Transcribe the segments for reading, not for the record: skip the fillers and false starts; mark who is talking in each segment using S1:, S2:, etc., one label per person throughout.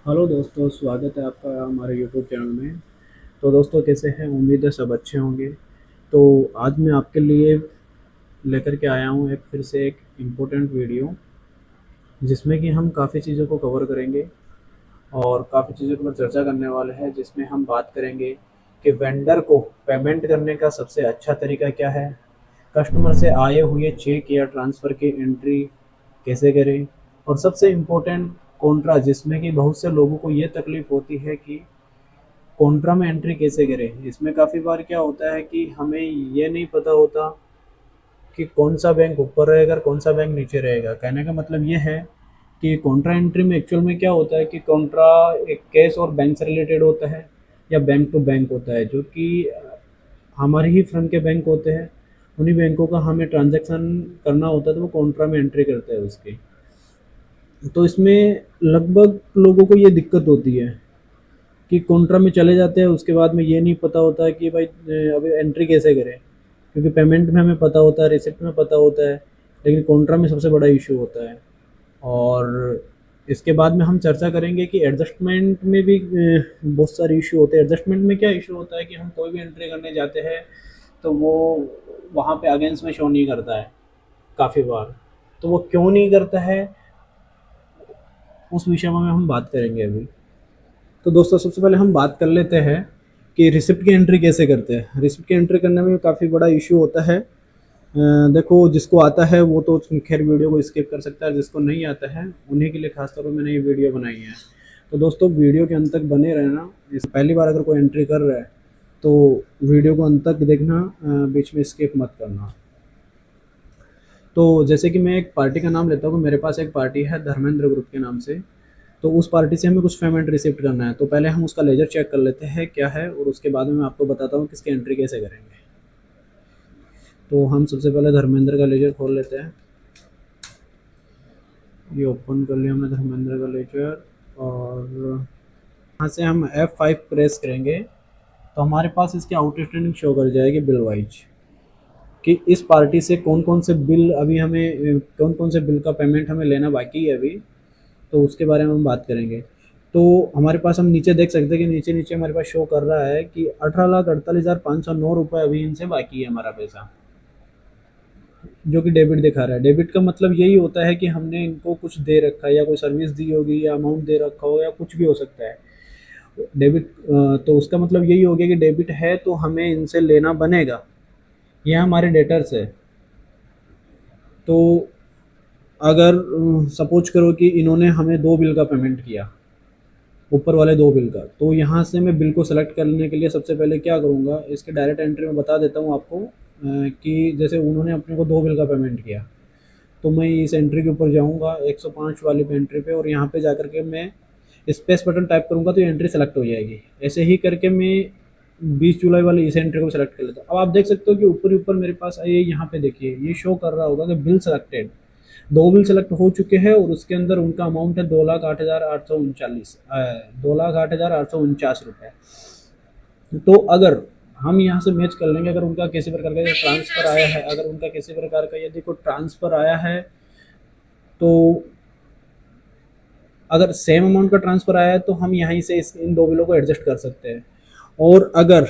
S1: Hello दोस्तों, स्वागत है आपका हमारे यूट्यूब चैनल में। तो दोस्तों, कैसे हैं? उम्मीद है सब अच्छे होंगे। तो आज मैं आपके लिए लेकर के आया हूँ एक फिर से एक इम्पोर्टेंट वीडियो, जिसमें कि हम काफ़ी चीज़ों को कवर करेंगे और काफ़ी चीज़ों के ऊपर चर्चा करने वाले हैं। जिसमें हम बात करेंगे कि वेंडर को पेमेंट करने का सबसे अच्छा तरीका क्या है, कस्टमर से आए हुए चेक या ट्रांसफ़र की एंट्री कैसे करें, और सबसे इम्पोर्टेंट कॉन्ट्रा, जिसमें कि बहुत से लोगों को ये तकलीफ़ होती है कि कॉन्ट्रा में एंट्री कैसे करें। इसमें काफ़ी बार क्या होता है कि हमें ये नहीं पता होता कि कौन सा बैंक ऊपर रहेगा और कौन सा बैंक नीचे रहेगा। कहने का मतलब ये है कि कॉन्ट्रा एंट्री में एक्चुअल में क्या होता है कि कॉन्ट्रा एक केस और बैंक से रिलेटेड होता है या बैंक टू बैंक होता है, जो कि हमारे ही फर्म के बैंक होते हैं। उन्हीं बैंकों का हमें ट्रांजैक्शन करना होता है, तो वो कॉन्ट्रा में एंट्री करते हैं उसकी। तो इसमें लगभग लोगों को ये दिक्कत होती है कि कॉन्ट्रा में चले जाते हैं, उसके बाद में ये नहीं पता होता है कि भाई अभी एंट्री कैसे करें। क्योंकि पेमेंट में हमें पता होता है, रिसिप्ट में पता होता है, लेकिन कॉन्ट्रा में सबसे बड़ा इशू होता है। और इसके बाद में हम चर्चा करेंगे कि एडजस्टमेंट में भी बहुत सारे इशू होते हैं। एडजस्टमेंट में क्या इशू होता है कि हम कोई भी एंट्री करने जाते हैं तो वो वहाँ पे अगेंस्ट में शो नहीं करता है काफ़ी बार। तो वो क्यों नहीं करता है, उस विषय में हम बात करेंगे अभी। तो दोस्तों, सबसे पहले हम बात कर लेते हैं कि रिसिप्ट की एंट्री कैसे करते हैं। रिसिप्ट की एंट्री करने में काफ़ी बड़ा इशू होता है। देखो, जिसको आता है वो तो खैर वीडियो को स्किप कर सकता है, जिसको नहीं आता है उन्हीं के लिए खास तौर पर मैंने ये वीडियो बनाई है। तो दोस्तों, वीडियो के अंत तक बने रहना। इस पहली बार अगर कोई एंट्री कर रहा है तो वीडियो को अंत तक देखना, बीच में स्किप मत करना। तो जैसे कि मैं एक पार्टी का नाम लेता हूँ, मेरे पास एक पार्टी है धर्मेंद्र ग्रुप के नाम से। तो उस पार्टी से हमें कुछ पेमेंट रिसिप्ट करना है, तो पहले हम उसका लेजर चेक कर लेते हैं क्या है, और उसके बाद में मैं आपको बताता हूँ किसकी एंट्री कैसे करेंगे। तो हम सबसे पहले धर्मेंद्र का लेजर खोल लेते हैं। ये ओपन कर लिया हमने धर्मेंद्र का लेजर, और यहाँ से हम F5 प्रेस करेंगे तो हमारे पास इसकी आउटस्टैंडिंग शो कर जाएगी बिल वाइज, कि इस पार्टी से कौन कौन से बिल अभी हमें, कौन कौन से बिल का पेमेंट हमें लेना बाकी है अभी। तो उसके बारे में हम बात करेंगे। तो हमारे पास, हम नीचे देख सकते हैं कि नीचे नीचे हमारे पास शो कर रहा है कि 18,48,509 रुपये अभी इनसे बाकी है हमारा पैसा, जो कि डेबिट दिखा रहा है। डेबिट का मतलब यही होता है कि हमने इनको कुछ दे रखा है, या कोई सर्विस दी होगी, या अमाउंट दे रखा हो, या कुछ भी हो सकता है। डेबिट, तो उसका मतलब यही हो गया कि डेबिट है तो हमें इनसे लेना बनेगा। ये हमारे डेटर्स है। तो अगर सपोज करो कि इन्होंने हमें 2 बिल का पेमेंट किया, ऊपर वाले 2 बिल का, तो यहाँ से मैं बिल को सेलेक्ट करने के लिए सबसे पहले क्या करूँगा, इसके डायरेक्ट एंट्री में बता देता हूँ आपको, कि जैसे उन्होंने अपने को 2 बिल का पेमेंट किया, तो मैं इस एंट्री के ऊपर जाऊँगा 105 वाली पे एंट्री पे, और यहाँ पे जाकर के मैं स्पेस बटन टाइप करूँगा तो ये एंट्री सेलेक्ट हो जाएगी। ऐसे ही करके मैं 20 जुलाई वाली इस एंट्री को सेलेक्ट कर लेता हूँ। अब आप देख सकते हो कि ऊपर ही ऊपर मेरे पास ये यहाँ पे देखिए ये शो कर रहा होगा कि बिल सेलेक्टेड, 2 बिल सेलेक्ट हो चुके हैं, और उसके अंदर उनका अमाउंट है 2,08,839, 2,08,849 रुपये। तो अगर हम यहाँ से मैच कर लेंगे, अगर उनका किसी प्रकार का ट्रांसफ़र आया है, अगर उनका किसी प्रकार का यदि कोई ट्रांसफ़र आया है, तो अगर सेम अमाउंट का ट्रांसफ़र आया है तो हम यहीं से इन 2 बिलों को एडजस्ट कर सकते हैं। और अगर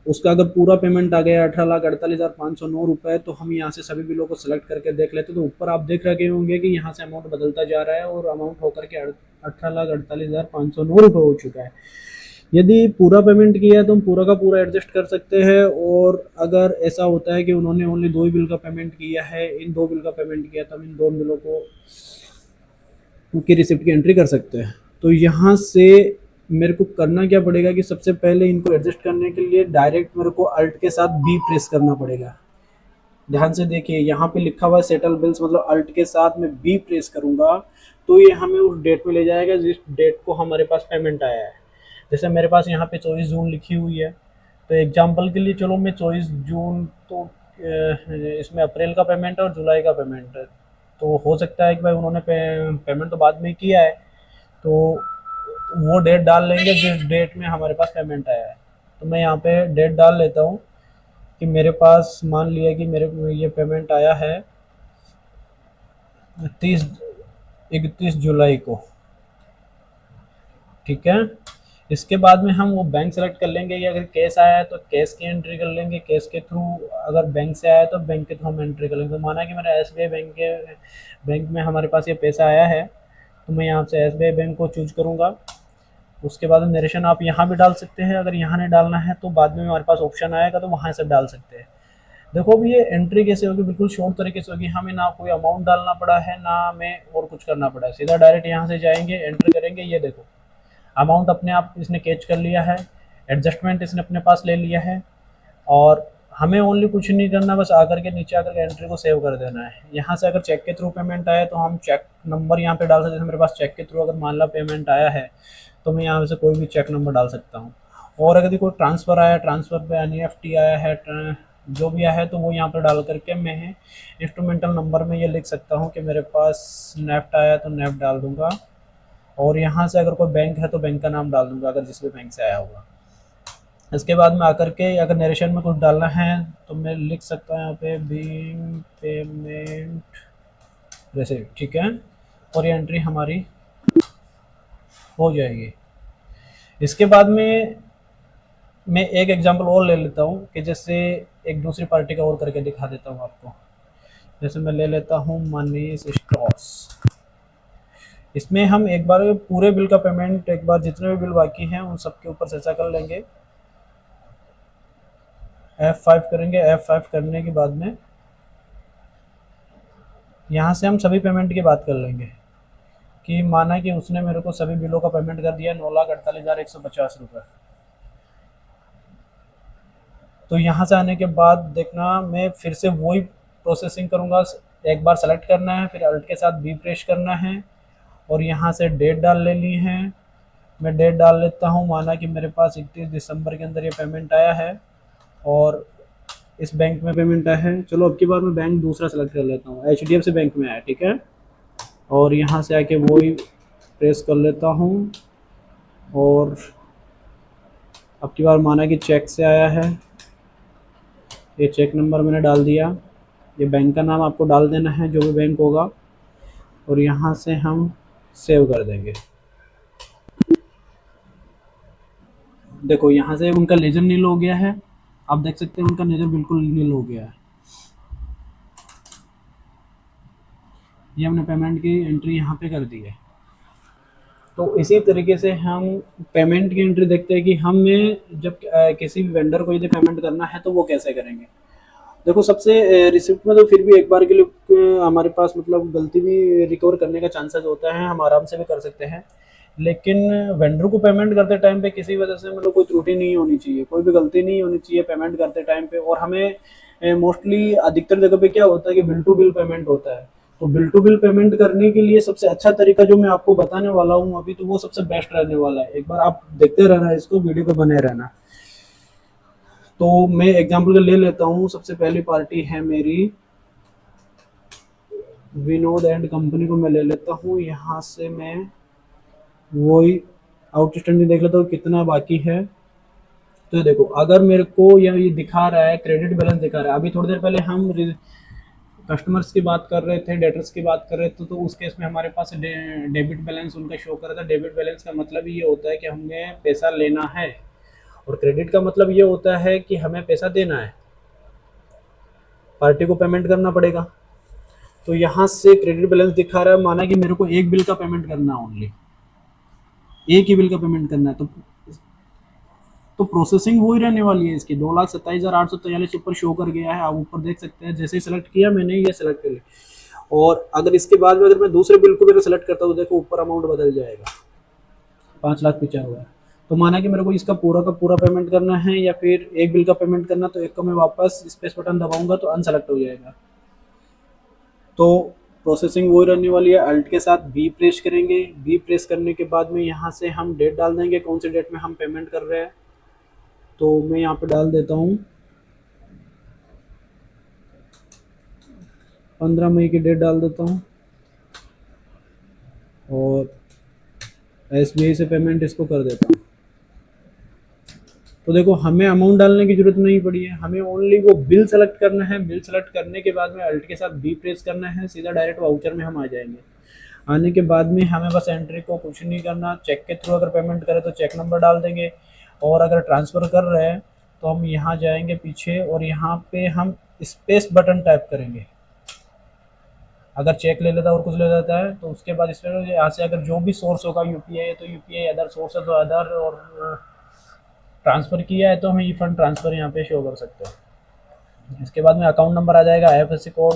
S1: उसका अगर पूरा पेमेंट आ गया 18,48,509 रुपये, तो हम यहाँ से सभी बिलों को सिलेक्ट करके देख लेते हैं। तो ऊपर आप देख रहे होंगे कि यहाँ से अमाउंट बदलता जा रहा है, और अमाउंट होकर के 18,48,509 रुपये हो चुका है। यदि पूरा पेमेंट किया है तो हम पूरा का पूरा एडजस्ट कर सकते हैं। और अगर ऐसा होता है कि उन्होंने ओनली 2 ही बिल का पेमेंट किया है, इन 2 बिल का पेमेंट किया, तो हम इन 2 बिलों को की रिसिप्ट की एंट्री कर सकते हैं। तो यहाँ से मेरे को करना क्या पड़ेगा कि सबसे पहले इनको एडजस्ट करने के लिए डायरेक्ट मेरे को अल्ट के साथ बी प्रेस करना पड़ेगा। ध्यान से देखिए, यहाँ पे लिखा हुआ है सेटल बिल्स, मतलब अल्ट के साथ मैं बी प्रेस करूँगा तो ये हमें उस डेट में ले जाएगा जिस डेट को हमारे पास पेमेंट आया है। जैसे मेरे पास यहाँ पे 24 जून लिखी हुई है, तो एग्जाम्पल के लिए चलो मैं 24 जून, तो इसमें अप्रैल का पेमेंट है और जुलाई का पेमेंट है। तो हो सकता है कि भाई उन्होंने पेमेंट तो बाद में किया है, तो वो डेट डाल लेंगे जिस डेट में हमारे पास पेमेंट आया है। तो मैं यहाँ पे डेट डाल लेता हूँ कि मेरे पास, मान लिया कि मेरे ये पेमेंट आया है 31 जुलाई को। ठीक है। इसके बाद में हम वो बैंक सेलेक्ट कर लेंगे, या अगर कैश आया है तो कैश की एंट्री कर लेंगे, कैश के थ्रू। अगर बैंक से आया है तो बैंक के थ्रू हम एंट्री कर लेंगे। तो माना कि मेरा एसबीआई बैंक में हमारे पास ये पैसा आया है, तो मैं यहाँ से एसबीआई बैंक को चूज करूँगा। उसके बाद नरेशन आप यहाँ भी डाल सकते हैं, अगर यहाँ नहीं डालना है तो बाद में हमारे पास ऑप्शन आएगा तो वहाँ से डाल सकते हैं। देखो अभी ये एंट्री कैसे होगी, बिल्कुल शॉर्ट तरीके से होगी। हमें ना कोई अमाउंट डालना पड़ा है, ना हमें और कुछ करना पड़ा है। सीधा डायरेक्ट यहाँ से जाएंगे, एंटर करेंगे। ये देखो अमाउंट अपने आप इसने कैच कर लिया है, एडजस्टमेंट इसने अपने पास ले लिया है। और हमें ओनली कुछ नहीं करना, बस आकर के नीचे आकर के एंट्री को सेव कर देना है। यहाँ से अगर चेक के थ्रू पेमेंट आया तो हम चेक नंबर यहाँ पे डाल सकते हैं। जैसे मेरे पास चेक के थ्रू अगर मान ला पेमेंट आया है तो मैं यहाँ से कोई भी चेक नंबर डाल सकता हूँ। और अगर कोई ट्रांसफ़र आया, ट्रांसफ़र पे एनईएफटी आया है, जो भी आया है, तो वो यहाँ पर डाल करके मैं इंस्ट्रूमेंटल नंबर में ये लिख सकता हूँ कि मेरे पास नेफ्ट आया तो नेफ्ट डाल दूँगा। और यहाँ से अगर कोई बैंक है तो बैंक का नाम डाल दूँगा, अगर जिस भी बैंक से आया होगा। इसके बाद में आकर के अगर नरेशन में कुछ डालना है तो मैं लिख सकता हूँ यहाँ पे बीइंग पेमेंट रिसीव, ठीक है। और ये एंट्री हमारी हो जाएगी। इसके बाद में मैं एक एग्जांपल और ले लेता हूँ कि जैसे एक दूसरी पार्टी का और करके दिखा देता हूँ आपको। जैसे मैं ले लेता हूँ मनीष स्टॉक्स। इसमें हम एक बार पूरे बिल का पेमेंट, एक बार जितने भी बिल बाकी हैं उन सब के ऊपर चर्चा कर लेंगे। F5 करेंगे। F5 करने के बाद में यहाँ से हम सभी पेमेंट की बात कर लेंगे कि माना कि उसने मेरे को सभी बिलों का पेमेंट कर दिया 9,48,150 रुपये। तो यहाँ से आने के बाद देखना मैं फिर से वही प्रोसेसिंग करूँगा। एक बार सेलेक्ट करना है, फिर अल्ट के साथ बी प्रेस करना है और यहाँ से डेट डाल लेनी है। मैं डेट डाल लेता हूँ, माना कि मेरे पास 31 दिसंबर के अंदर ये पेमेंट आया है और इस बैंक में पेमेंट आया है। चलो अब की बार मैं बैंक दूसरा सेलेक्ट कर लेता हूँ, HDFC बैंक में आया, ठीक है। और यहाँ से आके वही प्रेस कर लेता हूँ और अब की बार माना कि चेक से आया है, ये चेक नंबर मैंने डाल दिया। ये बैंक का नाम आपको डाल देना है, जो भी बैंक होगा, और यहाँ से हम सेव कर देंगे। देखो यहाँ से उनका लेजर नील हो गया है, आप देख सकते हैं उनका लेजर बिल्कुल नील हो गया है। ये हमने पेमेंट की एंट्री यहाँ पे कर दी है। तो इसी तरीके से हम पेमेंट की एंट्री देखते हैं कि हमें जब किसी भी वेंडर को यदि पेमेंट करना है तो वो कैसे करेंगे। देखो सबसे रिसिप्ट में तो फिर भी एक बार के लिए हमारे पास मतलब गलती भी रिकवर करने का चांसेस होता है, हम आराम से भी कर सकते हैं। लेकिन वेंडर को पेमेंट करते टाइम पे किसी वजह से मतलब कोई त्रुटि नहीं होनी चाहिए, कोई भी गलती नहीं होनी चाहिए पेमेंट करते टाइम पे। और हमें मोस्टली अधिकतर जगह पे क्या होता है कि बिल टू बिल पेमेंट होता है। तो बिल टू बिल पेमेंट करने के लिए सबसे अच्छा तरीका जो मैं आपको बताने वाला हूँ अभी, तो वो सबसे बेस्ट रहने वाला है। एक बार आप देखते रहना, इसको वीडियो पे बने रहना। तो मैं एग्जांपल ले लेता हूँ। सबसे पहली पार्टी है मेरी विनोद एंड कंपनी को मैं ले लेता हूँ। यहाँ से मैं वही आउटस्टैंडिंग देख लेता हूँ कितना बाकी है। तो देखो अगर मेरे को ये दिखा रहा है, क्रेडिट बैलेंस दिखा रहा है। अभी थोड़ी देर पहले हम कस्टमर्स की बात कर रहे थे, डेटर्स की बात कर रहे थे, तो उस केस में हमारे पास डेबिट बैलेंस उनका शो कर रहा था। डेबिट बैलेंस का मतलब ये होता है कि हमें पैसा लेना है, और क्रेडिट का मतलब ये होता है कि हमें पैसा देना है, पार्टी को पेमेंट करना पड़ेगा। तो यहाँ से क्रेडिट बैलेंस दिखा रहा है, माना कि मेरे को एक बिल का पेमेंट करना है, ओनली एक ही बिल का पेमेंट करना है। तो प्रोसेसिंग हो ही रहने वाली है इसकी। 2,27,843 ऊपर शो कर गया है, आप ऊपर देख सकते हैं। जैसे ही सेलेक्ट किया मैंने, ये सेलेक्ट कर लिया। और अगर इसके बाद में अगर मैं दूसरे बिल को भी सेलेक्ट करता हूँ, देखो ऊपर अमाउंट बदल जाएगा, 5,95,000। तो माना कि मेरे को इसका पूरा का पूरा पेमेंट करना है या फिर एक बिल का पेमेंट करना, तो एक को मैं वापस स्पेस बटन दबाऊंगा तो अनसेलेक्ट हो जाएगा। तो प्रोसेसिंग वो रहने वाली है। अल्ट के साथ बी प्रेस करेंगे। बी प्रेस करने के बाद में यहाँ से हम डेट डाल देंगे, कौन सी डेट में हम पेमेंट कर रहे हैं। तो मैं यहाँ पे डाल देता हूँ 15 मई की डेट डाल देता हूँ, और SBI से पेमेंट इसको कर देता हूँ। तो देखो हमें अमाउंट डालने की जरूरत नहीं पड़ी है, हमें ओनली वो बिल सेलेक्ट करना है। बिल सेलेक्ट करने के बाद में अल्ट के साथ बी प्रेस करना है, सीधा डायरेक्ट वाउचर में हम आ जाएंगे। आने के बाद में हमें बस एंट्री को कुछ नहीं करना, चेक के थ्रू अगर पेमेंट करें तो चेक नंबर डाल देंगे, और अगर ट्रांसफ़र कर रहे हैं तो हम यहाँ जाएंगे पीछे और यहाँ पे हम स्पेस बटन टाइप करेंगे। अगर चेक ले लेता है और कुछ ले लेता है तो उसके बाद इसमें यहाँ से अगर जो भी सोर्स होगा यूपीआई है तो यूपीआई, अदर सोर्स है तो अदर, और ट्रांसफ़र किया है तो हमें ई फंड ट्रांसफ़र यहाँ पे शो कर सकते हैं। इसके बाद में अकाउंट नंबर आ जाएगा, आईएफएससी कोड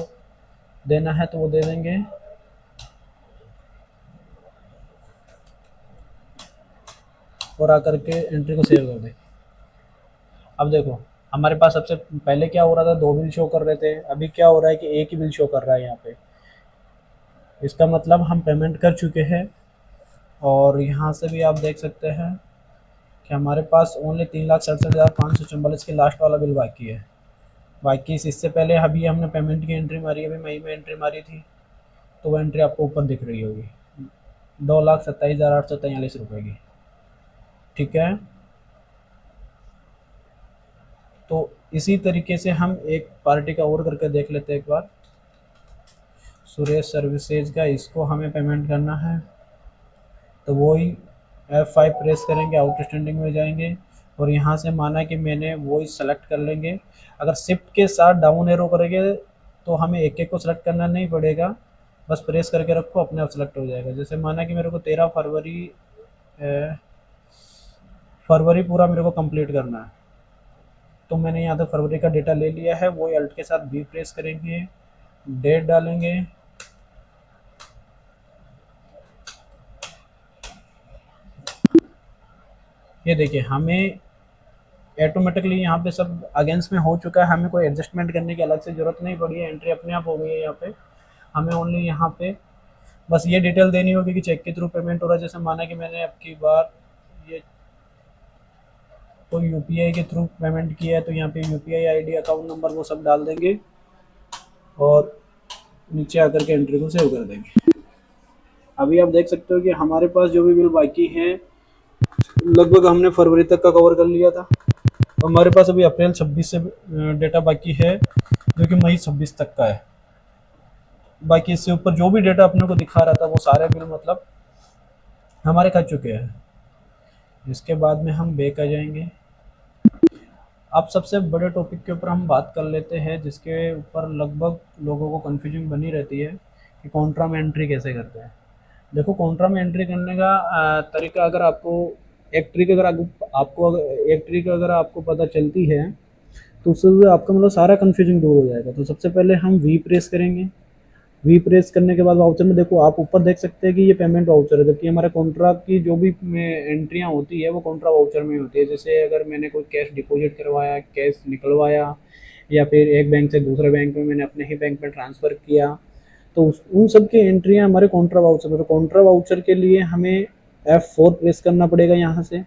S1: देना है तो वो दे देंगे, और आकर के एंट्री को सेव कर दें। अब देखो हमारे पास सबसे पहले क्या हो रहा था, 2 बिल शो कर रहे थे, अभी क्या हो रहा है कि एक ही बिल शो कर रहा है यहाँ पे। इसका मतलब हम पेमेंट कर चुके हैं, और यहाँ से भी आप देख सकते हैं कि हमारे पास ओनली 3,67,544 की लास्ट वाला बिल बाकी है। बाकी इससे पहले अभी हमने पेमेंट की एंट्री मारी, अभी मई में एंट्री मारी थी, तो वो एंट्री आपको ऊपर दिख रही होगी, 2,27,843 रुपये की। ठीक है, तो इसी तरीके से हम एक पार्टी का और करके देख लेते हैं एक बार। सुरेश सर्विसेज का, इसको हमें पेमेंट करना है तो वही F5 प्रेस करेंगे, आउटस्टैंडिंग में जाएंगे और यहाँ से माना कि मैंने वही सेलेक्ट कर लेंगे। अगर शिफ्ट के साथ डाउन एरो करेंगे तो हमें एक एक को सेलेक्ट करना नहीं पड़ेगा, बस प्रेस करके रखो, अपने आप सेलेक्ट हो जाएगा। जैसे माना कि मेरे को 13 फरवरी पूरा मेरे को कंप्लीट करना है, तो मैंने यहाँ तक फरवरी का डेटा ले लिया है, वो अल्ट के साथ भी प्रेस करेंगे, डेट डालेंगे, ये देखिए हमें ऑटोमेटिकली यहाँ पे सब अगेंस्ट में हो चुका है, हमें कोई एडजस्टमेंट करने की अलग से ज़रूरत नहीं पड़ी है, एंट्री अपने आप हो गई है। यहाँ पे हमें ओनली यहाँ पे बस ये डिटेल देनी होगी कि चेक के थ्रू पेमेंट हो रहा है। जैसे माना कि मैंने अब की बार ये तो यूपीआई के थ्रू पेमेंट किया है, तो यहाँ पे यूपीआई आईडी, अकाउंट नंबर वो सब डाल देंगे और नीचे आकर के एंट्री को सेव कर देंगे। अभी आप देख सकते हो कि हमारे पास जो भी बिल बाकी हैं लगभग हमने फरवरी तक का कवर कर लिया था। हमारे पास अभी अप्रैल 26 से डेटा बाकी है, जो कि मई 26 तक का है। बाकी इससे ऊपर जो भी डेटा अपने को दिखा रहा था वो सारे बिल मतलब हमारे खा चुके हैं। इसके बाद में हम बैक आ जाएंगे। अब सबसे बड़े टॉपिक के ऊपर हम बात कर लेते हैं, जिसके ऊपर लगभग लोगों को कन्फ्यूजन बनी रहती है कि कॉन्ट्रा में एंट्री कैसे करते हैं। देखो कॉन्ट्रा में एंट्री करने का तरीका, अगर आपको एक ट्रिक अगर आपको पता चलती है तो उससे आपका मतलब सारा कन्फ्यूजन दूर हो जाएगा। तो सबसे पहले हम वी प्रेस करेंगे, वी प्रेस करने के बाद वाउचर में देखो आप ऊपर देख सकते हैं कि ये पेमेंट वाउचर है, जबकि हमारे कॉन्ट्रा की जो भी एंट्रियाँ होती है वो कॉन्ट्रा वाउचर में होती है। जैसे अगर मैंने कोई कैश डिपॉजिट करवाया, कैश निकलवाया, या फिर एक बैंक से दूसरे बैंक में मैंने अपने ही बैंक में ट्रांसफ़र किया, तो उन सब की एंट्रियाँ हमारे कॉन्ट्रा वाउचर में। तो कॉन्ट्रा वाउचर के लिए हमें F4 प्रेस करना पड़ेगा। यहाँ से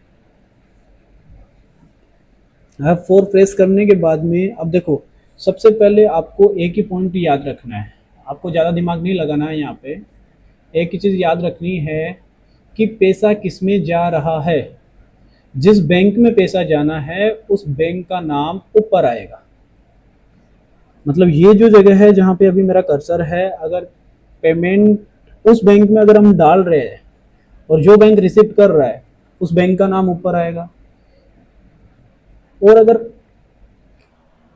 S1: F4 प्रेस करने के बाद में अब देखो सबसे पहले आपको एक ही पॉइंट याद रखना है, आपको ज़्यादा दिमाग नहीं लगाना है। यहाँ पे एक ही चीज़ याद रखनी है कि पैसा किस में जा रहा है। जिस बैंक में पैसा जाना है उस बैंक का नाम ऊपर आएगा। मतलब ये जो जगह है जहाँ पे अभी मेरा कर्सर है, अगर पेमेंट उस बैंक में अगर हम डाल रहे हैं और जो बैंक रिसीव कर रहा है उस बैंक का नाम ऊपर आएगा। और अगर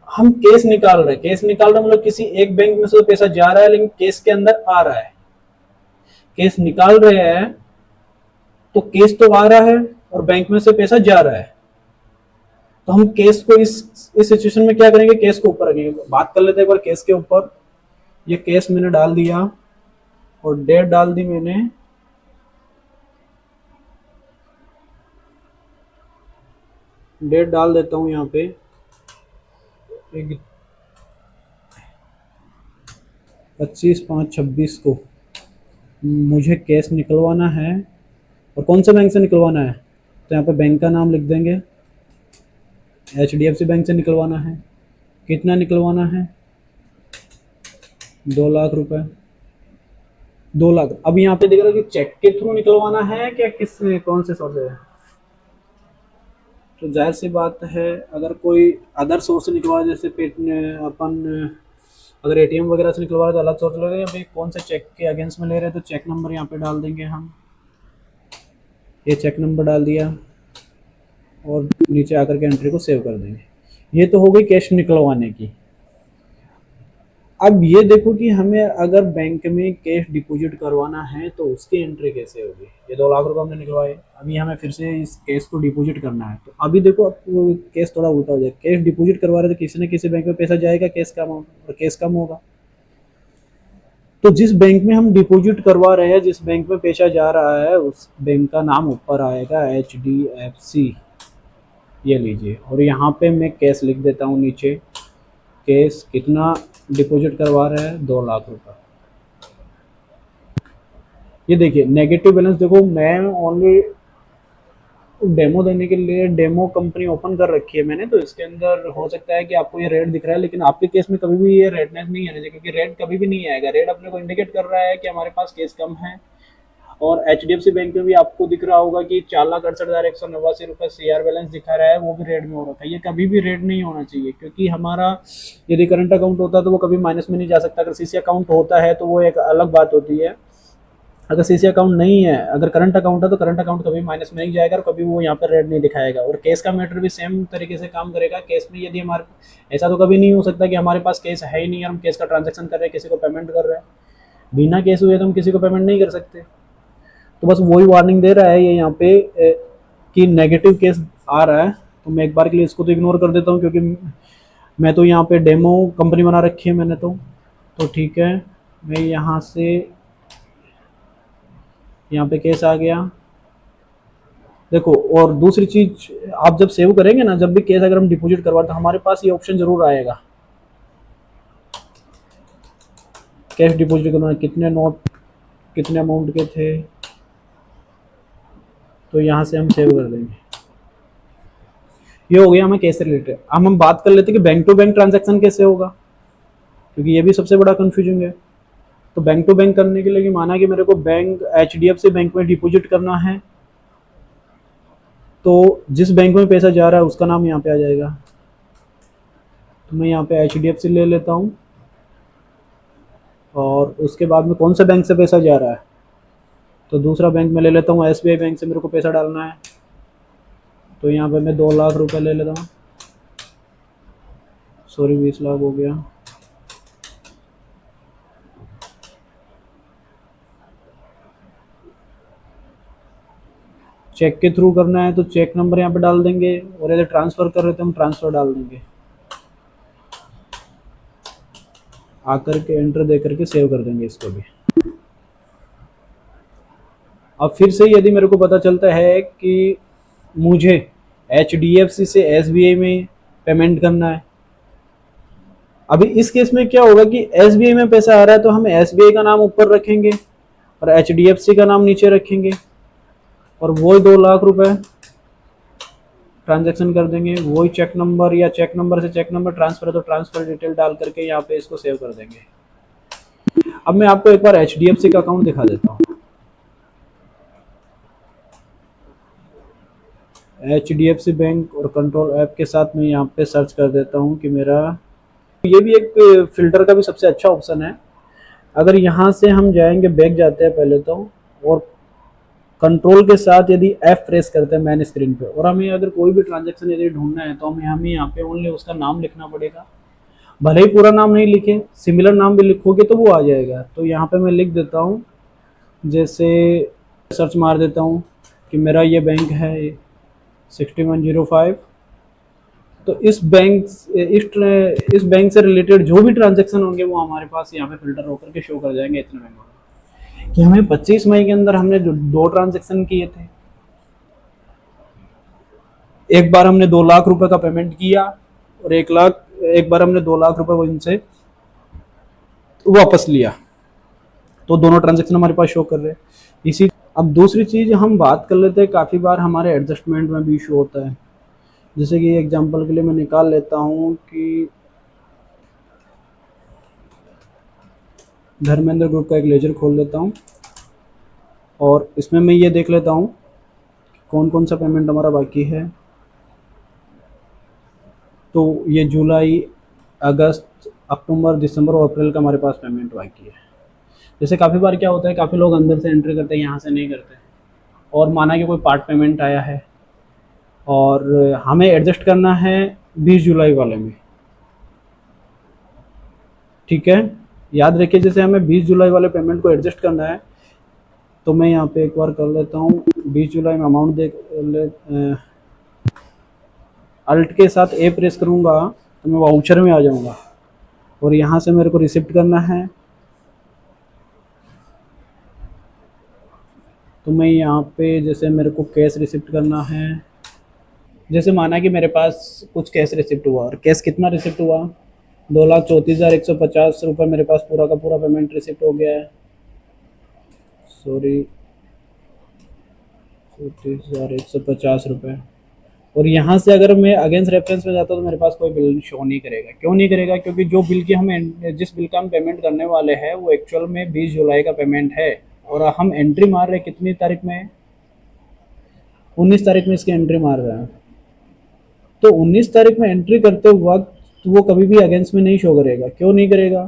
S1: हम केस निकाल रहे मतलब किसी एक बैंक में से पैसा जा रहा है लेकिन केस के अंदर आ रहा है, केस निकाल रहे हैं तो केस तो आ रहा है और बैंक में से पैसा जा रहा है, तो हम केस को इस सिचुएशन में क्या करेंगे, केस को ऊपर रखेंगे। बात कर लेते हैं एक बार केस के ऊपर। ये केस मैंने डाल दिया और डेट डाल दी मैंने, डेट डाल देता हूँ यहाँ पे 25/5/26 को मुझे कैश निकलवाना है। और कौन से बैंक से निकलवाना है, तो यहाँ पे बैंक का नाम लिख देंगे, HDFC बैंक से निकलवाना है। कितना निकलवाना है, 2 लाख रुपए, 2 लाख। अब यहाँ पे दिख रहा है कि चेक के थ्रू निकलवाना है क्या, किस कौन से सोर्स है। तो जाहिर सी बात है अगर कोई अदर सोर्स से निकलवा, जैसे अपन अगर एटीएम वगैरह से निकलवा रहे तो अलग सोच ले रहे हैं, भाई कौन से चेक के अगेंस्ट में ले रहे हैं, तो चेक नंबर यहाँ पे डाल देंगे हम। ये चेक नंबर डाल दिया और नीचे आकर के एंट्री को सेव कर देंगे। ये तो हो गई कैश निकलवाने की। अब ये देखो कि हमें अगर बैंक में कैश डिपॉजिट करवाना है तो उसकी एंट्री कैसे होगी। ये 2 लाख रुपए हमने निकलवाए, अभी हमें फिर से इस कैश को डिपॉजिट करना है। तो अभी देखो, अब केस थोड़ा उल्टा हो जाएगा। कैश डिपॉजिट करवा रहे तो किसी न किसी बैंक में पैसा जाएगा, कैश कम और कैश कम होगा। तो जिस बैंक में हम डिपॉजिट करवा रहे हैं, जिस बैंक में पैसा जा रहा है, उस बैंक का नाम ऊपर आएगा HDFC, ये लीजिए। और यहाँ पे मैं कैश लिख देता हूँ नीचे। कैश कितना डिपॉजिट करवा रहे हैं, 2 लाख रुपए। ये देखिए नेगेटिव बैलेंस, देखो मैं ओनली डेमो देने के लिए डेमो कंपनी ओपन कर रखी है मैंने, तो इसके अंदर हो सकता है कि आपको ये रेट दिख रहा है, लेकिन आपके केस में कभी भी ये रेडनेस नहीं आना चाहिए, क्योंकि रेट कभी भी नहीं आएगा। रेट अपने को इंडिकेट कर रहा है कि हमारे पास केस कम है। और HDFC बैंक में भी आपको दिख रहा होगा कि 4,68,189 रुपये CR बैलेंस दिखा रहा है, वो भी रेड में हो रखा है। ये कभी भी रेड नहीं होना चाहिए, क्योंकि हमारा यदि करंट अकाउंट होता है तो वो कभी माइनस में नहीं जा सकता। अगर CC अकाउंट होता है तो वो एक अलग बात होती है। अगर CC अकाउंट नहीं है, अगर करंट अकाउंट है, तो करंट अकाउंट कभी माइनस में नहीं जाएगा और कभी वो यहाँ पर रेड नहीं दिखाएगा। और केस का मैटर भी सेम तरीके से काम करेगा। केस में यदि हमारे ऐसा तो कभी नहीं हो सकता कि हमारे पास केस है ही नहीं और हम केस का ट्रांजेक्शन कर रहे हैं, किसी को पेमेंट कर रहे हैं। बिना केस हुए तो हम किसी को पेमेंट नहीं कर सकते। तो बस वही वार्निंग दे रहा है ये यहाँ पे कि नेगेटिव केस आ रहा है। तो मैं एक बार के लिए इसको तो इग्नोर कर देता हूँ, क्योंकि मैं तो यहाँ पे डेमो कंपनी बना रखी है मैंने तो ठीक है। मैं यहाँ से यहाँ पे केस आ गया, देखो। और दूसरी चीज, आप जब सेव करेंगे ना, जब भी केस अगर हम डिपॉजिट करवाते, तो हमारे पास ये ऑप्शन जरूर आएगा, कैश डिपॉजिट करना, कितने नोट कितने अमाउंट के थे, तो यहाँ से हम सेव कर देंगे। ये हो गया हमें कैसे रिलेटेड। अब हम बात कर लेते हैं कि बैंक टू बैंक ट्रांजैक्शन कैसे होगा, क्योंकि ये भी सबसे बड़ा कंफ्यूजन है। तो बैंक टू बैंक करने के लिए माना कि मेरे को बैंक HDFC बैंक में डिपॉजिट करना है, तो जिस बैंक में पैसा जा रहा है उसका नाम यहाँ पे आ जाएगा। तो मैं यहाँ पे HDFC ले लेता हूँ, और उसके बाद में कौन से बैंक से पैसा जा रहा है, तो दूसरा बैंक में ले लेता हूँ। SBI बैंक से मेरे को पैसा डालना है, तो यहाँ पे मैं 2 लाख रुपए ले लेता हूँ। सॉरी, 20 लाख हो गया। चेक के थ्रू करना है तो चेक नंबर यहाँ पे डाल देंगे, और यदि ट्रांसफ़र कर रहे तो हम ट्रांसफ़र डाल देंगे। आकर के एंटर दे करके सेव कर देंगे इसको भी। अब फिर से यदि मेरे को पता चलता है कि मुझे HDFC से SBI में पेमेंट करना है, अभी इस केस में क्या होगा कि SBI में पैसा आ रहा है तो हम SBI का नाम ऊपर रखेंगे और HDFC का नाम नीचे रखेंगे, और वही 2 लाख रुपए ट्रांजैक्शन कर देंगे। वही चेक नंबर या चेक नंबर से चेक नंबर ट्रांसफर है तो ट्रांसफर डिटेल डाल करके यहाँ पे इसको सेव कर देंगे। अब मैं आपको एक बार HDFC का अकाउंट दिखा देता हूँ। HDFC बैंक और कंट्रोल ऐप के साथ मैं यहाँ पे सर्च कर देता हूँ कि मेरा, ये भी एक फिल्टर का भी सबसे अच्छा ऑप्शन है। अगर यहाँ से हम जाएंगे, बैक जाते हैं पहले तो, और कंट्रोल के साथ यदि F प्रेस करते हैं मैन स्क्रीन पे, और हमें अगर कोई भी ट्रांजैक्शन यदि ढूंढना है तो हमें यहाँ पे ओनली उसका नाम लिखना पड़ेगा। भले ही पूरा नाम नहीं लिखे, सिमिलर नाम भी लिखोगे तो वो आ जाएगा। तो यहाँ पे मैं लिख देता हूँ, जैसे सर्च मार देता हूँ कि मेरा ये बैंक है 6105। तो इस बैंक से रिलेटेड जो भी ट्रांजैक्शन होंगे वो हमारे पास यहाँ पे फिल्टर होकर के शो कर जाएंगे। इतने में कि हमें 25 मई के अंदर हमने जो 2 ट्रांजैक्शन किए थे, एक बार हमने 2 लाख रुपए का पेमेंट किया, और एक बार हमने 2 लाख रुपए वो इनसे वापस लिया। तो दोनों ट्रांजैक्शन हमारे पास शो कर रहे हैं इसी। अब दूसरी चीज हम बात कर लेते हैं, काफ़ी बार हमारे एडजस्टमेंट में भी इशू होता है। जैसे कि एग्जांपल के लिए मैं निकाल लेता हूँ कि धर्मेंद्र ग्रुप का एक लेजर खोल लेता हूँ, और इसमें मैं ये देख लेता हूँ कौन कौन सा पेमेंट हमारा बाकी है। तो ये जुलाई, अगस्त, अक्टूबर, दिसंबर और अप्रैल का हमारे पास पेमेंट बाकी है। जैसे काफ़ी बार क्या होता है, काफ़ी लोग अंदर से एंट्री करते हैं, यहाँ से नहीं करते, और माना कि कोई पार्ट पेमेंट आया है और हमें एडजस्ट करना है 20 जुलाई वाले में, ठीक है। याद रखिए, जैसे हमें 20 जुलाई वाले पेमेंट को एडजस्ट करना है, तो मैं यहाँ पे एक बार कर लेता हूँ। 20 जुलाई में अमाउंट अल्ट के साथ ए प्रेस करूँगा तो मैं वाउचर में आ जाऊँगा, और यहाँ से मेरे को रिसिप्ट करना है। तो मैं यहाँ पे जैसे मेरे को कैश रिसिप्ट करना है, जैसे माना कि मेरे पास कुछ कैश रिसिप्ट हुआ, और कैश कितना रिसिप्ट हुआ, 2,34,150 मेरे पास पूरा का पूरा पेमेंट रिसिप्ट हो गया है। सॉरी, 34,150। और यहाँ से अगर मैं अगेंस्ट रेफरेंस में जाता हूँ तो मेरे पास कोई बिल शो नहीं करेगा। क्यों नहीं करेगा? क्योंकि जो बिल की हम जिस बिल का हम पेमेंट करने वाले हैं वो एक्चुअल में 20 जुलाई का पेमेंट है, और हम एंट्री मार रहे हैं कितनी तारीख में, 19 तारीख में इसकी एंट्री मार रहे हैं। तो 19 तारीख में एंट्री करते वक्त तो वो कभी भी अगेंस्ट में नहीं शो करेगा। क्यों नहीं करेगा?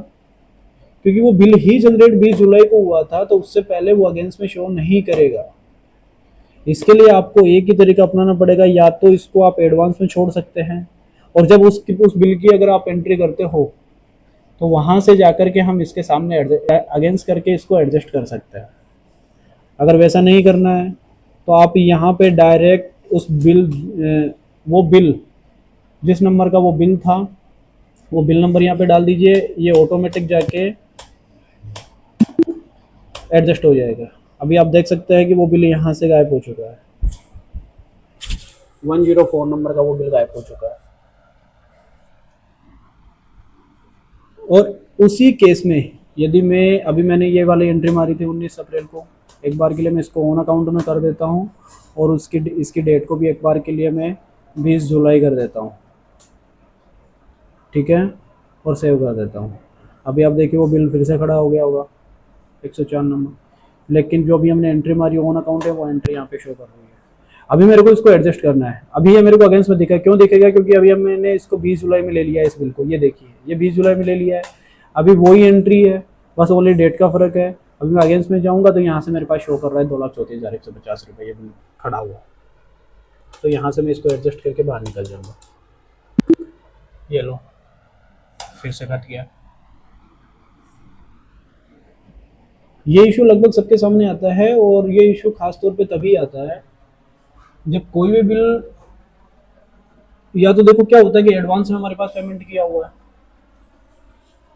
S1: क्योंकि वो बिल ही जनरेट 20 जुलाई को हुआ था, तो उससे पहले वो अगेंस्ट में शो नहीं करेगा। इसके लिए आपको एक ही तरीका अपनाना पड़ेगा, या तो इसको आप एडवांस में छोड़ सकते हैं, और जब उस बिल की अगर आप एंट्री करते हो तो वहां से जाकर के हम इसके सामने अगेंस्ट करके इसको एडजस्ट कर सकते हैं। अगर वैसा नहीं करना है तो आप यहाँ पे डायरेक्ट उस बिल वो बिल जिस नंबर का वो बिल था वो बिल नंबर यहाँ पे डाल दीजिए, ये ऑटोमेटिक जाके एडजस्ट हो जाएगा। अभी आप देख सकते हैं कि वो बिल यहाँ से गायब हो चुका है, 104 नंबर का वो बिल गायब हो चुका है। और उसी केस में यदि मैं अभी मैंने ये वाली एंट्री मारी थी 19 अप्रैल को, एक बार के लिए मैं इसको ऑन अकाउंट में कर देता हूँ, और इसकी डेट को भी एक बार के लिए मैं 20 जुलाई कर देता हूँ, ठीक है, और सेव कर देता हूँ। अभी आप देखिए वो बिल फिर से खड़ा हो गया होगा 104 नंबर, लेकिन जो अभी हमने एंट्री मारी ऑन अकाउंट है वो एंट्री यहाँ पे शो कर रही है। अभी मेरे को इसको एडजस्ट करना है। अभी ये मेरे को अगेंस्ट में दिखा, क्यों दिखेगा? क्योंकि अभी मैंने इसको 20 जुलाई में ले लिया है इस बिल को, ये देखिए ये 20 जुलाई में ले लिया है। अभी वही एंट्री है, बस ओनली डेट का फ़र्क है। अभी मैं अगेंस्ट में जाऊँगा तो यहाँ से मेरे पास शो कर रहा है 2,34,150 ये बिल खड़ा हुआ। तो यहाँ से मैं इसको एडजस्ट करके बाहर निकल जाऊँगा। ये लो, फिर से कट गया। ये इशू लगभग सबके सामने आता है, और ये इशू खास तौर पे तभी आता है जब कोई भी बिल, या तो देखो क्या होता है कि एडवांस में हमारे पास पेमेंट किया हुआ है।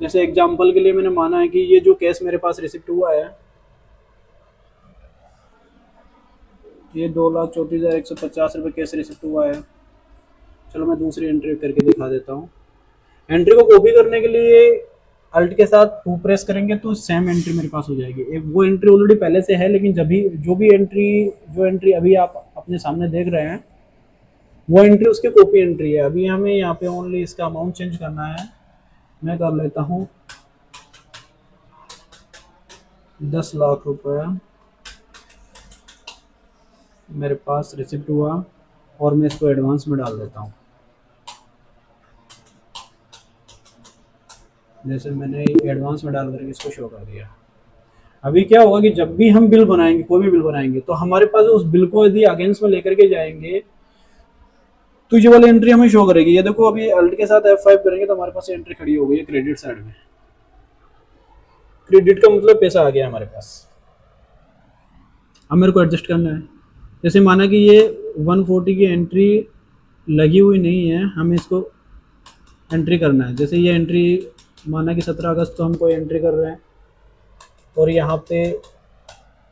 S1: जैसे एग्जांपल के लिए मैंने माना है कि ये जो कैश मेरे पास रिसिप्ट हुआ है, ये 2,34,150 कैश रिसिप्ट हुआ है। चलो मैं दूसरी एंट्री करके दिखा देता हूँ। एंट्री को कॉपी करने के लिए अल्ट के साथ 2 प्रेस करेंगे तो सेम एंट्री मेरे पास हो जाएगी। वो एंट्री ऑलरेडी पहले से है, लेकिन जब भी जो एंट्री अभी आप अपने सामने देख रहे हैं वो एंट्री उसकी कॉपी एंट्री है। अभी हमें यहाँ पे ओनली इसका अमाउंट चेंज करना है। मैं कर लेता हूँ 10 लाख रुपया मेरे पास रिसिप्ट हुआ, और मैं इसको एडवांस में डाल देता हूँ। जैसे मैंने एडवांस में डाल करके इसको शो कर दिया। अभी क्या होगा कि जब भी हम बिल बनाएंगे, कोई भी बिल बनाएंगे, तो हमारे पास उस बिल को यदि अगेंस्ट में लेकर के जाएंगे तो ये वाली एंट्री हमें शो करेगी। ये देखो अभी अल्ट के साथ F5 करेंगे तो हमारे पास एंट्री खड़ी हो गई है क्रेडिट साइड में। क्रेडिट का मतलब पैसा आ गया हमारे पास। अब मेरे को एडजस्ट करना है। जैसे माना कि ये 140 की एंट्री लगी हुई नहीं है, हमें इसको एंट्री करना है। जैसे ये एंट्री माना कि 17 अगस्त को हम कोई एंट्री कर रहे हैं, और यहाँ पे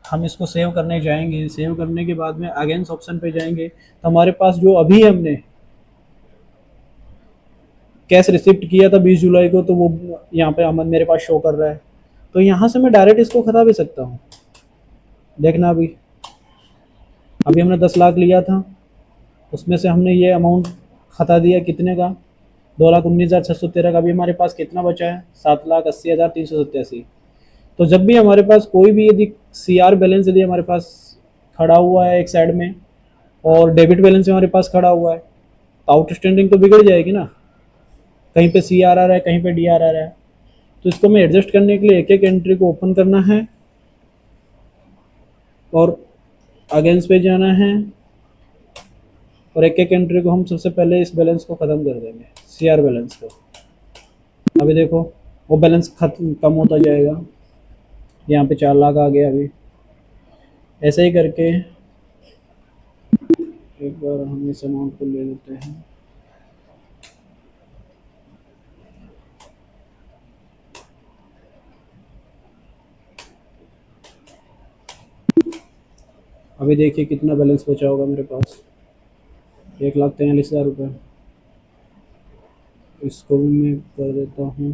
S1: हम इसको सेव करने जाएंगे। सेव करने के बाद में अगेंस्ट ऑप्शन पे जाएंगे तो हमारे पास जो अभी हमने कैश रिसिप्ट किया था 20 जुलाई को, तो वो यहाँ पे मेरे पास शो कर रहा है। तो यहाँ से मैं डायरेक्ट इसको खता भी सकता हूँ। देखना अभी हमने 10 लाख लिया था, उसमें से हमने ये अमाउंट खता दिया कितने का, 2,19,613 का। अभी हमारे पास कितना बचा है, 7,80,387। तो जब भी हमारे पास कोई भी यदि CR बैलेंस यदि हमारे पास खड़ा हुआ है एक साइड में, और डेबिट बैलेंस हमारे पास खड़ा हुआ है, तो आउटस्टैंडिंग तो बिगड़ जाएगी ना। कहीं पे सी आर आ रहा है, कहीं पे डी आर आ रहा है। तो इसको हमें एडजस्ट करने के लिए एक एक एंट्री को ओपन करना है और अगेंस्ट पे जाना है, और एक एक एंट्री को हम सबसे पहले इस बैलेंस को ख़त्म कर देंगे, सी आर बैलेंस को। अभी देखो वो बैलेंस खत्म कम होता जाएगा, यहाँ पे 4 लाख आ गया। अभी ऐसे ही करके एक बार हम इस अमाउंट को ले लेते हैं। अभी देखिए कितना बैलेंस बचा होगा मेरे पास, 1,43,000 रुपये। इसको भी मैं कर देता हूँ।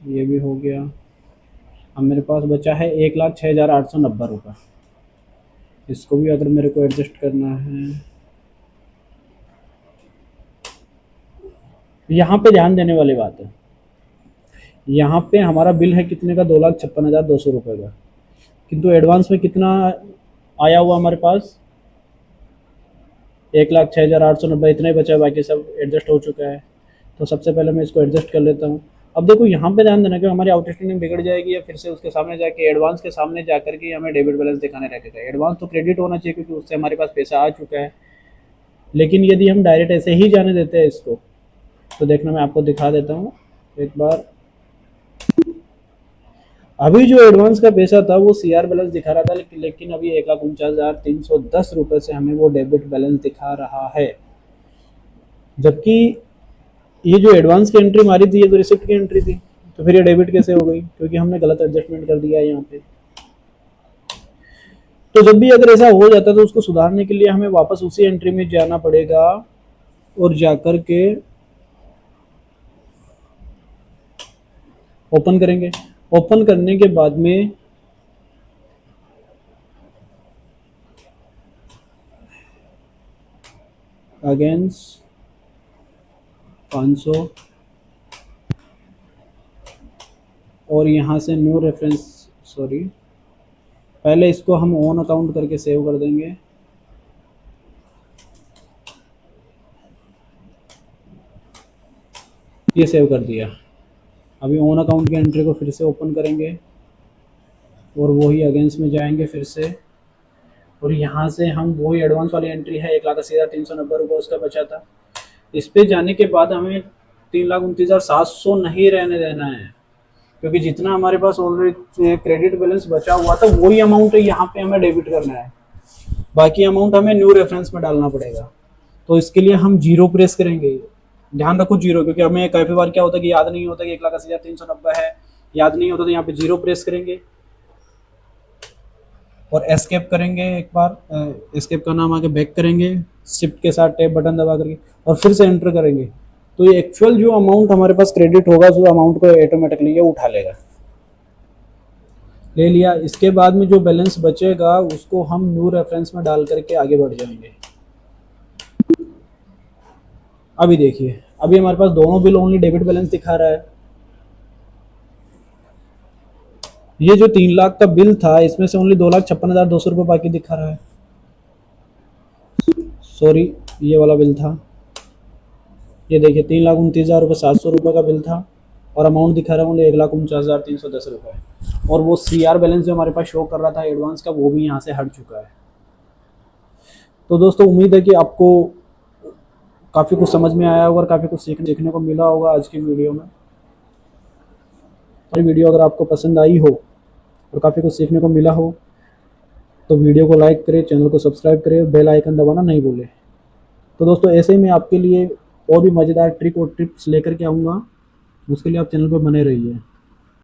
S1: ये भी हो गया। अब मेरे पास बचा है 1,06,890 रुपये। इसको भी अगर मेरे को एडजस्ट करना है, यहाँ पे ध्यान देने वाली बात है, यहाँ पे हमारा बिल है कितने का, 2,56,200 रुपये का, किंतु एडवांस में कितना आया हुआ हमारे पास, 1,06,890, इतना ही बचा है, बाकी सब एडजस्ट हो चुका है। तो सबसे पहले मैं इसको एडजस्ट कर लेता हूँ। अब देखो यहाँ पे ध्यान देना कि हमारी आउटस्टैंडिंग बिगड़ जाएगी या फिर से उसके सामने जाके एडवांस के सामने जाकर के हमें डेबिट बैलेंस दिखाने रहेगा। एडवांस तो क्रेडिट होना चाहिए क्योंकि उससे हमारे पास पैसा आ चुका है, लेकिन यदि हम डायरेक्ट ऐसे ही जाने देते हैं इसको, तो देखना मैं आपको दिखा देता हूँ एक बार। अभी जो एडवांस का पैसा था वो सी आर बैलेंस दिखा रहा था, लेकिन अभी 1,49,310 रुपये से हमें वो डेबिट बैलेंस दिखा रहा है। जबकि ये जो एडवांस की एंट्री मारी थी ये तो रिसिप्ट की एंट्री थी, तो फिर ये डेबिट कैसे हो गई, क्योंकि हमने गलत एडजस्टमेंट कर दिया है यहाँ पे। तो जब भी अगर ऐसा हो जाता है तो उसको सुधारने के लिए हमें वापस उसी एंट्री में जाना पड़ेगा और जाकर के ओपन करेंगे। ओपन करने के बाद में अगेंस्ट 500 और यहाँ से न्यू रेफरेंस, सॉरी पहले इसको हम ओन अकाउंट करके सेव कर देंगे। ये सेव कर दिया। अभी ओन अकाउंट की एंट्री को फिर से ओपन करेंगे और वही अगेंस्ट में जाएंगे फिर से, और यहाँ से हम वही एडवांस वाली एंट्री है 1,80,390 रुपये उसका बचा था। इस पे जाने के बाद हमें 3,29,700 नहीं रहने देना है, क्योंकि जितना हमारे पास ऑलरेडी क्रेडिट बैलेंस बचा हुआ था वही अमाउंट है यहाँ पे हमें डेबिट करना है। बाकी अमाउंट हमें न्यू रेफरेंस में डालना पड़ेगा। तो इसके लिए हम जीरो प्रेस करेंगे। ध्यान रखो जीरो, क्योंकि हमें काफ़ी बार क्या होता है कि याद नहीं होता कि 1,80,390 है, याद नहीं होता, तो यहाँ पे जीरो प्रेस करेंगे और एस्केप करेंगे। एक बार एस्केप का नाम आके बैक करेंगे, शिफ्ट के साथ टैब बटन दबा करके, और फिर से एंटर करेंगे। तो ये एक्चुअल जो अमाउंट हमारे पास क्रेडिट होगा उस अमाउंट को ऑटोमेटिकली ये उठा लेगा। ले लिया। इसके बाद में जो बैलेंस बचेगा उसको हम न्यू रेफरेंस में डाल करके आगे बढ़ जाएंगे। अभी देखिए, अभी हमारे पास दोनों बिल ओनली डेबिट बैलेंस दिखा रहा है। ये जो 3 लाख का बिल था इसमें से ओनली 2,56,200 रुपये बाकी दिखा रहा है। सॉरी, ये वाला बिल था। ये देखिए 3,29,700 रुपये का बिल था और अमाउंट दिखा रहा है ओनली 1,49,310 रुपये। और वो सी आर बैलेंस जो हमारे पास शो कर रहा था एडवांस का, वो भी यहाँ से हट चुका है। तो दोस्तों उम्मीद है कि आपको काफ़ी कुछ समझ में आया होगा और काफ़ी कुछ सीखने को मिला होगा आज की वीडियो में। हमारी वीडियो अगर आपको पसंद आई हो और काफ़ी कुछ सीखने को मिला हो तो वीडियो को लाइक करें, चैनल को सब्सक्राइब करें, बेल आइकन दबाना नहीं भूलें। तो दोस्तों ऐसे ही मैं आपके लिए और भी मज़ेदार ट्रिक और टिप्स लेकर के आऊँगा, उसके लिए आप चैनल पर बने रहिए।